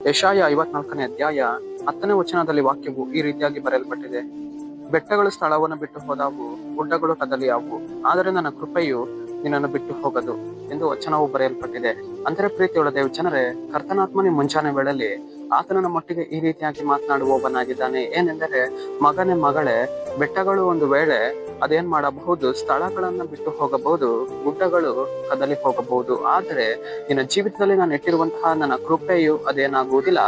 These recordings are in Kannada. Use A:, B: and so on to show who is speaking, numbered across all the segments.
A: ಯೆಶಾಯ 54ನೇ ಅಧ್ಯಾಯ 10ನೇ ವಚನದಲ್ಲಿ ವಾಕ್ಯವು ಈ ರೀತಿಯಾಗಿ ಬರೆಯಲ್ಪಟ್ಟಿದೆ. ಬೆಟ್ಟಗಳು ಸ್ಥಳವನ್ನು ಬಿಟ್ಟು ಹೋದವು, ಗುಡ್ಡಗಳು ಕದಲಿಯಾವು, ಆದರೆ ನನ್ನ ಕೃಪೆಯು ನಿನ್ನನ್ನು ಬಿಟ್ಟು ಹೋಗದು ಎಂದು ವಚನವು ಬರೆಯಲ್ಪಟ್ಟಿದೆ. ಅಂದರೆ ಪ್ರೀತಿಯುಳ್ಳ ದೇವ ಜನರೇ, ಕರ್ತನಾತ್ಮನಿ ಮುಂಚಾನೆ ವೇಳೆಯಲ್ಲಿ ಆತನ ನಮ್ಮೊಟ್ಟಿಗೆ ಈ ರೀತಿಯಾಗಿ ಮಾತನಾಡುವವನಾಗಿದ್ದಾನೆ. ಏನೆಂದರೆ, ಮಗನೇ ಮಗಳೇ, ಬೆಟ್ಟಗಳು ಒಂದು ವೇಳೆ ಅದೇನ್ ಮಾಡಬಹುದು, ಸ್ಥಳಗಳನ್ನ ಬಿಟ್ಟು ಹೋಗಬಹುದು, ಗುಡ್ಡಗಳು ಕದಲಿ ಹೋಗಬಹುದು, ಆದರೆ ನಿನ್ನ ಜೀವಿತದಲ್ಲಿ ನಾನು ಇಟ್ಟಿರುವಂತಹ ನನ್ನ ಕೃಪೆಯು ಅದೇನಾಗುವುದಿಲ್ಲ,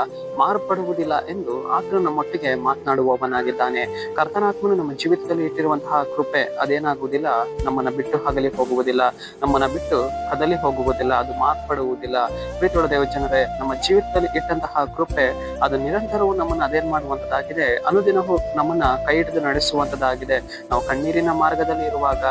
A: ಮಾರ್ಪಡುವುದಿಲ್ಲ ಎಂದು ಆತನು ನಮ್ಮೊಟ್ಟಿಗೆ ಮಾತನಾಡುವವನಾಗಿದ್ದಾನೆ. ಕರ್ತನಾತ್ಮನು ನಮ್ಮ ಜೀವಿತದಲ್ಲಿ ಇಟ್ಟಿರುವಂತಹ ಕೃಪೆ ಅದೇನಾಗುವುದಿಲ್ಲ, ನಮ್ಮನ್ನ ಬಿಟ್ಟು ಹಗಲಿ ಹೋಗುವುದಿಲ್ಲ, ನಮ್ಮನ್ನ ಬಿಟ್ಟು ಕದಲಿ ಹೋಗುವುದಿಲ್ಲ, ಅದು ಮಾರ್ಪಡುವುದಿಲ್ಲ. ಪ್ರೀತಿಯುಳ್ಳ ದೇವ ಜನರೇ, ನಮ್ಮ ಜೀವಿತದಲ್ಲಿ ಇಟ್ಟಂತಹ ಕೃಪೆ ಅದು ನಿರಂತರವೂ ನಮ್ಮನ್ನ ಅದೇನ್ ಮಾಡುವಂತದ್ದಾಗಿದೆ, ಅನುದಿನವೂ ನಮ್ಮನ್ನ ಕೈ ಹಿಡಿದು ನಡೆಸುವಂತದ್ದಾಗಿದೆ. ನಾವು ಕಣ್ಣೀರಿನ ಮಾರ್ಗದಲ್ಲಿ ಇರುವಾಗ,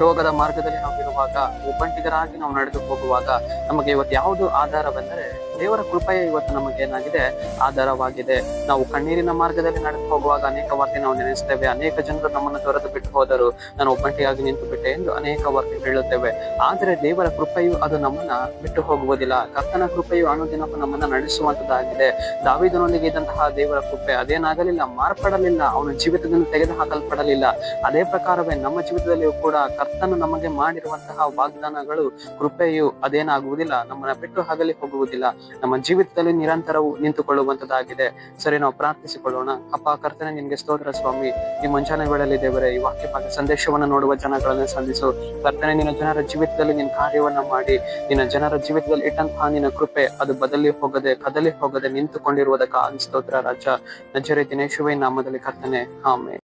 A: ರೋಗದ ಮಾರ್ಗದಲ್ಲಿ ನಾವು ಇರುವಾಗ, ಒಬ್ಬಂಟಿಗರಾಗಿ ನಾವು ನಡೆದು ಹೋಗುವಾಗ ನಮಗೆ ಇವತ್ತು ಯಾವುದು ಆಧಾರವೆಂದರೆ ದೇವರ ಕೃಪೆಯೇ ಇವತ್ತು ನಮಗೆ ಏನಾಗಿದೆ, ಆಧಾರವಾಗಿದೆ. ನಾವು ಕಣ್ಣೀರಿನ ಮಾರ್ಗದಲ್ಲಿ ನಡೆದು ಹೋಗುವಾಗ ಅನೇಕ ವಾರ್ತೆ ನಾವು ನೆನೆಸ್ತೇವೆ. ಅನೇಕ ಜನರು ನಮ್ಮನ್ನು ತೊರೆದು ಬಿಟ್ಟು ಹೋದರು, ನಾನು ಒಬ್ಬಂಟಿಯಾಗಿ ನಿಂತು ಬಿಟ್ಟೆ ಎಂದು ಅನೇಕ ವಾರ್ತೆ ಹೇಳುತ್ತೇವೆ. ಆದರೆ ದೇವರ ಕೃಪೆಯು ಅದು ನಮ್ಮನ್ನ ಬಿಟ್ಟು ಹೋಗುವುದಿಲ್ಲ. ಕರ್ತನ ಕೃಪೆಯು ಅನುದಿನವೂ ನಮ್ಮನ್ನ ನಡೆಸುವಂತದ್ದಾಗಿದೆ. ದಾವೀದನೊಂದಿಗೆ ಇದ್ದಂತಹ ದೇವರ ಕೃಪೆ ಅದೇನಾಗಲಿಲ್ಲ, ಮಾರ್ಪಡಲಿಲ್ಲ, ಅವನ ಜೀವಿತದಿಂದ ತೆಗೆದು ಹಾಕಲ್ಪಡಲಿಲ್ಲ. ಅದೇ ಪ್ರಕಾರವೇ ನಮ್ಮ ಜೀವಿತದಲ್ಲಿಯೂ ಕೂಡ ಕರ್ತನು ನಮಗೆ ಮಾಡಿರುವಂತಹ ವಾಗ್ದಾನಗಳು, ಕೃಪೆಯು ಅದೇನಾಗುವುದಿಲ್ಲ, ನಮ್ಮನ್ನ ಬಿಟ್ಟು ಹಗಲಿ ಹೋಗುವುದಿಲ್ಲ, ನಮ್ಮ ಜೀವಿತದಲ್ಲಿ ನಿರಂತರವೂ ನಿಂತುಕೊಳ್ಳುವಂತದ್ದಾಗಿದೆ. ಸರಿ, ನಾವು ಪ್ರಾರ್ಥಿಸಿಕೊಳ್ಳೋಣ. ಅಪ್ಪ ಕರ್ತನೆ, ನಿನ್ಗೆ ಸ್ತೋತ್ರ ಸ್ವಾಮಿ. ಈ ಮುಂಜಾನೆ ವೇಳೆಯಲ್ಲಿ ದೇವರೇ, ಈ ವಾಕ್ಯ ಭಾಗ ಸಂದೇಶವನ್ನು ನೋಡುವ ಜನಗಳನ್ನು ಸಂಧಿಸು ಕರ್ತನೆ. ನಿನ್ನ ಜನರ ಜೀವಿತದಲ್ಲಿ ನಿನ್ನ ಕಾರ್ಯವನ್ನ ಮಾಡಿ, ನಿನ್ನ ಜನರ ಜೀವಿತದಲ್ಲಿ ಇಟ್ಟಂತಹ ನಿನ್ನ ಕೃಪೆ ಅದು ಬದಲಿ ಹೋಗದೆ, ಕದಲಿ ಹೋಗದೆ ನಿಂತುಕೊಂಡಿರುವುದಕ್ಕಾಗಿ ಸ್ತೋತ್ರ ರಾಜ. ನಜರೇತಿನ ಯೇಸುವಿನ ನಾಮದಲ್ಲಿ ಕರ್ತನೆ, ಆಮೆನ್.